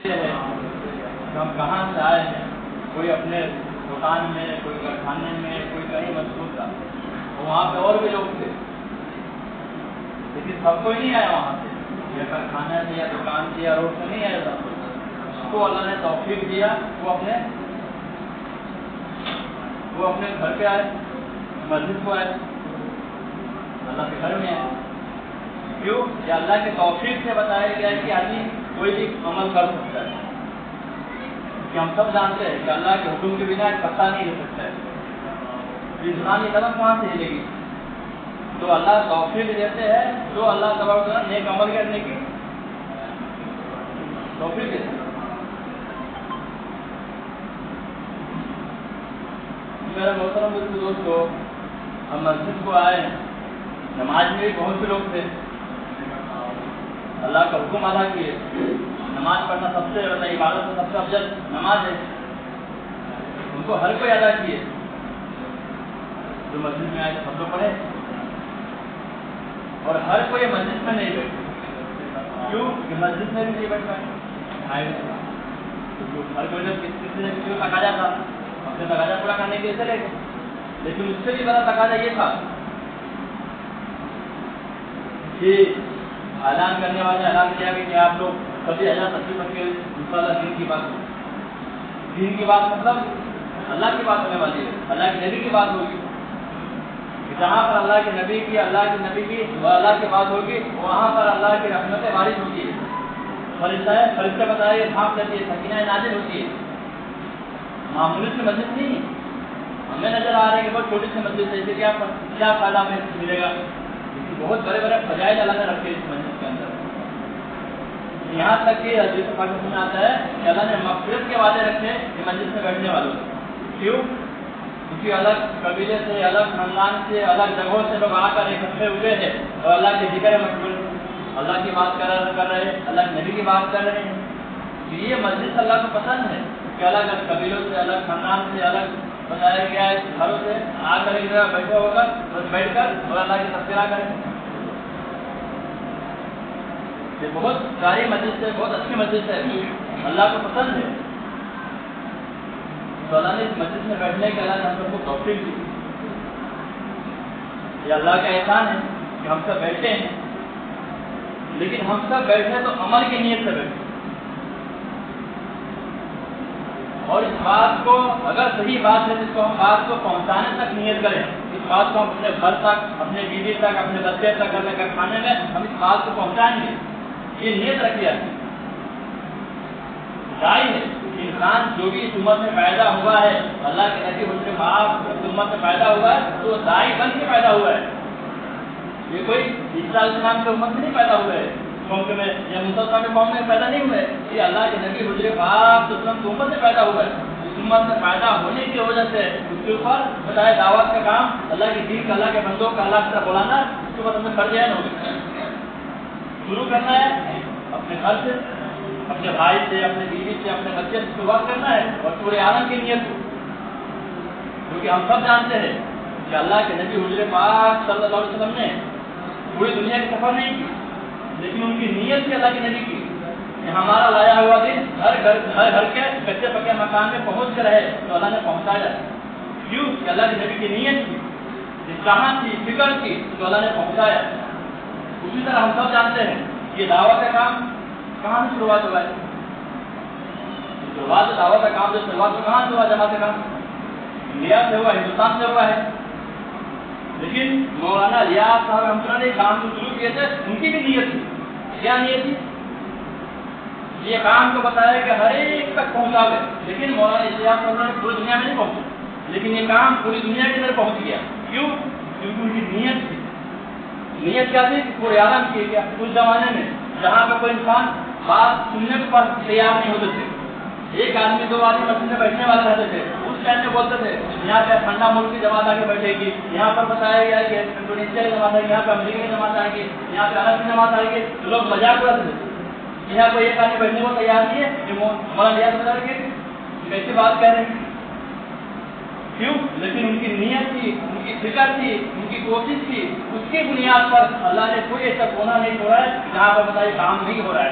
ہم کہاں سے آئے ہیں، کوئی اپنے دکان میں، کوئی کارخانے میں، کوئی کہیں مصروف تھا، وہاں پہ اور بھی لوگ تھے، لیکن سب کوئی نہیں آیا وہاں سے، یا کارخانہ سے یا دکان سے یا روڈ سے نہیں آیا سب کوئی. اس کو اللہ نے توفیق دیا، وہ اپنے گھر پہ آئے، مسجد کو آئے، اللہ کے گھر میں آئے. کیوں؟ کہ اللہ کے توفیق سے بتایا گیا ہے کہ آدمی کوئی بھی عمل کر سکتا ہے. کہ ہم سب جانتے ہیں کہ اللہ کے حکم کے بنا ایک پتا نہیں ہو سکتا ہے. انسانی طرف کہاں سے ہلے گی؟ تو اللہ توفیق دیتے ہیں، جو اللہ تبارک و تعالیٰ نیک عمل کرنے کی توفیق دیتے ہیں. میرا محترم دوستو، ہم مسجد کو آئے، نماز میں بھی بہت سے لوگ تھے، اللہ کا حکم ادا کیے. نماز پڑھنا سب سے بڑا عبادت ہے، سب سے افضل نماز ہے، ان کو ہر کوئی ادا کیے. جو مسجد میں آئے سب لوگ پڑھے، اور ہر کوئی مسجد میں نہیں بیٹھے. کیوں کہ مسجد میں بھی نہیں بیٹھ پائے. ہر کوئی جب کسی نے کسی کو تقاضا تھا، اپنے تقاضا پورا کرنے کے لیے چلے گئے، لیکن اس سے بھی بڑا تقاضا یہ تھا کہ اعلان کرنے والے اعلان کیا کہ آپ لوگ کبھی اللہ تشریف رکھے، انشاءاللہ دین کی بات. دین کی بات مطلب اللہ کی بات ہونے والی ہے، اللہ کے نبی کی بات ہوگی. جہاں پر اللہ کے نبی کی اور اللہ کی بات ہوگی، وہاں پر اللہ کی رحمتیں بارش ہوتی ہے، فرشتے بتائے بھاپ لیتی ہے، سکینہ نازل ہوتی ہے. معمولی سی مسجد نہیں، ہمیں نظر آ رہا ہے کہ بہت چھوٹی سی مسجد ہے، اسے کیا فائدہ ہمیں ملے گا، بہت بڑے بڑے فضائل اللہ نے رکھے اس مسجد کے اندر. یہاں تک کہ حدیث پاک میں آتا ہے کہ اللہ نے مغفرت کے وعدے رکھے کہ مسجد میں بیٹھنے والوں. کیوں؟ کیونکہ الگ قبیلے سے، الگ خاندان سے، الگ جگہوں سے لوگ آ کر اکٹھے ہوئے ہیں اور اللہ کے ذکر مشغول، اللہ کی بات کر رہے ہیں، اللہ کے نبی کی بات کر رہے ہیں. تو یہ مسجد اللہ کو پسند ہے کہ الگ الگ قبیلوں سے، الگ خاندان سے، الگ بتایا گیا ہے گھروں سے آ کر ایک جگہ بیٹھے ہوگا، بس بیٹھ کر اور اللہ کی تذکرہ کریں. یہ بہت پیاری مسجد ہے، بہت اچھی مسجد ہے، اللہ کو پسند ہے. تو اللہ نے اس مسجد میں بیٹھنے کے اللہ نے ہم سب کو توفیق دی. یہ اللہ کا احسان ہے کہ ہم سب بیٹھے ہیں، لیکن ہم سب بیٹھے تو عمل کی نیت سے بیٹھے. اور اس بات کو اگر صحیح بات ہے، جس کو ہم بات کو پہنچانے تک نیت کریں، اس بات کو ہم اپنے گھر تک، اپنے بیوی تک، اپنے بچے تک، گھر میں کھانے میں ہم اس بات کو پہنچائیں گے، یہ نیت رکھی جاتی ہے. داعی ہے انسان جو بھی اس امت میں پیدا ہوا ہے، اللہ کے نبی ان کے باپ اس امت میں پیدا ہوا ہے، تو داعی بن کے پیدا ہوا ہے. یہ کوئی اسلام کے امت میں نہیں پیدا ہوا ہے، قوم میں یا مسلمان کے قوم میں پیدا نہیں ہوئے. یہ اللہ کے نبی حضور پاک اسلام کی امت سے پیدا ہوا ہے. اس امت میں پیدا ہونے کی وجہ سے اس کے اوپر بتائے دعوت کا کام، اللہ کی دین کا، اللہ کے بندوں کا اللہ کی طرف بلانا، اس کے بعد ہمیں فرض عین ہوگا. شروع کرنا ہے اپنے گھر سے، اپنے بھائی سے، اپنے بیوی سے، اپنے بچے سے شروعات کرنا ہے، اور پورے عالم کی نیت کو. کیونکہ ہم سب جانتے ہیں کہ اللہ کے نبی حضور پاک صلی اللہ علیہ وسلم نے پوری دنیا کی سفر نہیں کی، لیکن ان کی نیت سے اللہ کے نبی کی کہ ہمارا لایا ہوا دن ہر کے کچے پکے مکان میں پہنچ کر رہے، تو اللہ نے پہنچایا. کیوں کہ اللہ کے نبی کی نیت تھی، چاہت تھی، فکر تھی، تو اللہ نے پہنچایا. اسی طرح ہم سب جانتے ہیں یہ دعوت کا کام کہاں سے شروعات ہوا ہے. دعوت کا کام جو شروعات کہاں سے ہوا؟ جماعت کا کام انڈیا سے ہوا، ہندوستان سے ہوا ہے. لیکن مولانا ریاض صاحب رحمۃ اللہ نے کام کو شروع کیے تھے، ان کی بھی نیت تھی. کیا نیت تھی؟ یہ کام کو بتایا کہ ہر ایک تک پہنچا گئے، لیکن مولانا ریاض صاحب نے پوری دنیا میں نہیں پہنچا، لیکن یہ کام پوری دنیا کے اندر پہنچ گیا. کیوں؟ کیونکہ ان کی نیت تھی. نیت کیا تھی؟ پورے عالم کی. گیا اس زمانے میں جہاں پہ کوئی انسان بات سننے کو تیار نہیں ہوتے تھے، ایک آدمی دو آدمی مسجد میں بیٹھنے والے رہتے تھے، اس ٹائم میں بولتے تھے یہاں پہ ٹھنڈا ملک کی جماعت آ کے بیٹھے گی، یہاں پر بتایا گیا کہ انڈونیشیا کی جماعت آئے گی، یہاں پہ امریکہ کی جماعت آئے گی، یہاں پہ عرب کی جماعت آئے گی. تو لوگ مذاق اڑاتے تھے، یہاں کوئی ایک آدمی بیٹھنے کو تیار نہیں ہے کہ مولانا ریاض بتا رہے کہ کیسی بات کہہ رہے ہیں. کیوں؟ لیکن ان کی نیت تھی، ان کی فکر تھی، ان کی کوشش تھی. اس کی بنیاد پر اللہ نے کوئی ایسا کونا نہیں چھوڑا ہے جہاں پر بتائیے کام نہیں ہو رہا ہے.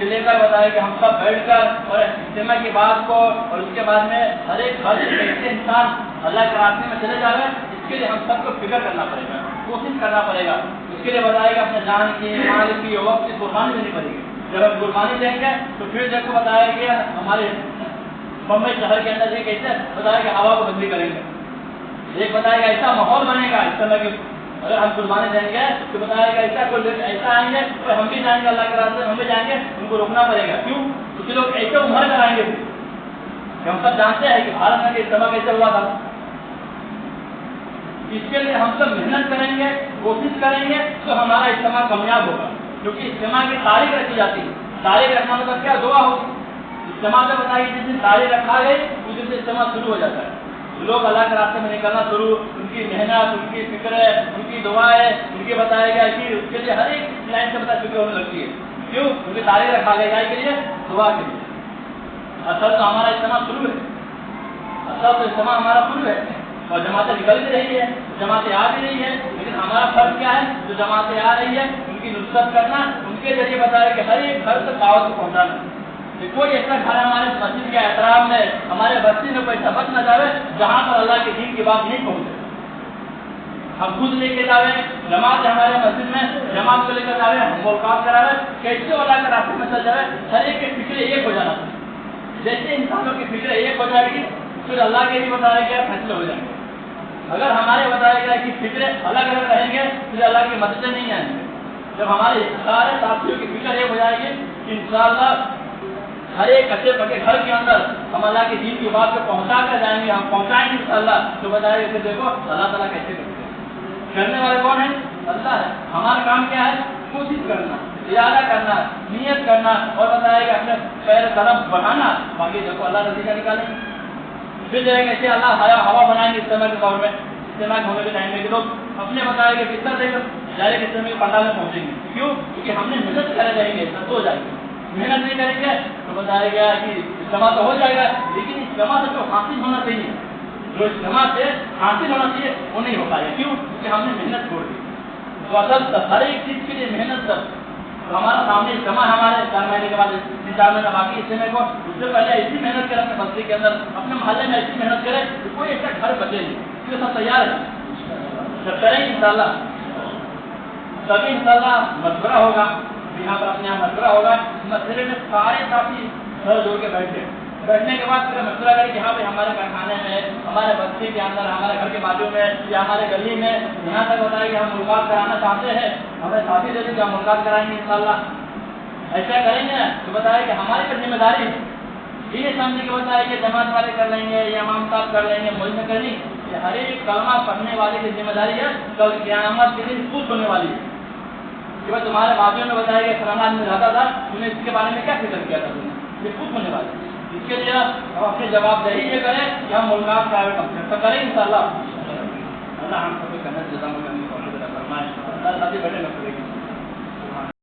کہ لے کر بتائے کہ ہم سب بیٹھ کر اور اجتماع کی بات کو اور اس کے بعد میں ہر ایک کیسے انسان اللہ کے راستے میں چلے جا رہے ہیں، اس کے لیے ہم سب کو فکر کرنا پڑے گا، کوشش کرنا پڑے گا۔ اس کے لیے بتائے گا اپنے جان کی، مال کی، وقت کی قربانی دینی پڑے گی۔ جب ہم قربانی دیں گے تو پھر دیکھو بتایا گیا ہمارے بمبئی شہر کے اندر کیسے بتایا کہ ہوا کو بندی کریں گے، ایک بتائے گا ایسا ماحول بنے گا اس طرح کی، اگر ہم قربانی دیں گے تو بتائے گا ایسا کوئی ایسا آئیں گے اور ہم بھی جائیں گے اللہ کے راستے ہم بھی جائیں گے، ان کو روکنا پڑے گا۔ کیوں؟ کچھ لوگ ایسے ابھر کر آئیں گے، ہم سب جانتے ہیں کہ بھارت میں اجتماع کیسے ہوا تھا۔ اس کے لیے ہم سب محنت کریں گے، کوشش کریں گے تو ہمارا اجتماع کامیاب ہوگا، کیونکہ اجتماع کی تاریخ رکھی جاتی ہے۔ تاریخ رکھنا مطلب کیا؟ دعا ہوگی۔ اجتماع سے بتائیے جس دن تاریخ رکھا گئی اس دن سے اجتماع شروع ہو جاتا ہے، لوگ اللہ کے راستے میں نکلنا شروع، ان کی محنت، ان کی فکر ہے، ان کی دعائیں، ان کے بتایا گیا کہ اس کے لیے ہر ایک لائن سے بتا فکر ہونے لگتی ہے۔ کیوں؟ کیونکہ تاریخ رکھا گیا کے لیے، دعا کے لیے۔ اصل تو ہمارا اجتماع شروع ہے، اصل تو اجتماع ہمارا شروع ہے اور جماعتیں نکل بھی رہی ہے، جماعتیں آ بھی رہی ہے، لیکن ہمارا فرض کیا ہے؟ جو جماعتیں آ رہی ہے ان کی نصرت کرنا، ان کے ذریعے بتایا کہ ہر ایک گھر تک دعوت کو پہنچانا۔ کوئی ایسا گھر ہمارے مسجد کے احترام میں، ہمارے بستی میں کوئی ایسا بچ نہ جاوے جہاں پر اللہ کے دین کی بات نہیں پہنچے۔ ہم خود لے کے جاوے، جماعت ہمارے مسجد میں جماعت کو لے کر جاوے، ہم ملاقات کراوے، کیسے اللہ کے راستے میں چل جائے، ہر ایک کی فکر ایک ہو جانا۔ جیسے انسانوں کی فکر ایک ہو جائے گی پھر اللہ کے بھی بتایا گیا فیصلے ہو جائیں گے۔ اگر ہمارے بتایا گیا کہ فکریں الگ الگ رہیں گے پھر اللہ کی مددیں نہیں آئیں گے۔ جب ہمارے سارے ساتھیوں کی فکر ایک ہو جائے گی کہ انشاءاللہ ہر ایک کچے پکے گھر کے اندر ہم اللہ کے دین کی بات کو پہنچا کر جائیں گے، ہم پہنچائیں گے انشاءاللہ، تو بتائے کہ دیکھو اللہ تعالیٰ کیسے کرتے ہیں۔ کرنے والے کون ہیں؟ اللہ ہے۔ ہمارا کام کیا ہے؟ کوشش کرنا، ارادہ کرنا، نیت کرنا اور بتائے کہ اپنے پیر قدم بڑھانا، باقی دیکھو اللہ نتیجہ نکالیں گے۔ پھر جو ہے کیسے اللہ ہوا بنائیں گے اجتماع کے دور میں، اجتماع ہونے کے ٹائم میں کہ لوگ اپنے بتائے کہ بستر دے کر ڈائریکٹ اجتماع کے پنڈال میں پہنچیں گے۔ کیوں؟ کیونکہ ہم نے محنت کرے رہیں گے تو ہو جائے گی، محنت نہیں کریں گے تو بتایا گیا کہ اجتماع تو ہو جائے گا لیکن اجتماع سے جو حاصل ہونا چاہیے، جو اجتماع سے حاصل ہونا چاہیے وہ نہیں ہو پائے گا۔ کیوں؟ کیونکہ ہم نے محنت چھوڑ دی۔ تو اصل ہر ایک چیز کے لیے محنت کر، تو ہمارا سامنے اجتماع ہمارے 4 مہینے کے بعد 3-4 مہینے باقی اجتماع کو اس سے پہلے ایسی محنت کرے اپنے بستی کے اندر، اپنے محلے میں ایسی محنت کرے کہ کوئی ایسا گھر بچے نہیں، کیونکہ سب تیار ہے، جب کریں گے انشاءاللہ تبھی انشاءاللہ مشورہ ہوگا، یہاں پر اپنے یہاں مشورہ ہوگا، مشورے میں سارے ساتھی گھر جوڑ کے بیٹھنے کے بعد پھر مشورہ کریں کہ یہاں پہ ہمارے کارخانے میں، ہمارے بستی کے اندر، ہمارے گھر کے بازو میں یا ہمارے گلی میں یہاں تک بتائے کہ ہم ملاقات کرانا چاہتے ہیں، ہمیں ساتھی دے دیں کہ ہم ملاقات کرائیں گے انشاءاللہ۔ ایسا کریں گے تو بتائے کہ ہماری پر ذمہ داری یہ سمجھے کہ بتائے کہ جماعت والے کر لیں گے یا امام صاحب کر لیں گے، مجھ میں کرنی، یہ ہر ایک کلمہ پڑھنے والے کی ذمہ داری ہے، کل قیامت کے دن پوچھ ہونے والی ہے کہ بھائی تمہارے بازو میں بتایا کہ فلانا آدمی رہتا تھا، تم نے اس کے بارے میں کیا فکر کیا تھا، تم نے یہ پوچھ ہونے والی ہے۔ اس کے لیے ہم اپنے جواب دہی یہ کریں کہ ہم ملاقات کریں انشاءاللہ۔ اللہ ہم سب کو کرنا جزاک اللہ فرمائے، اللہ ساتھی بیٹھے نہ کرے گی۔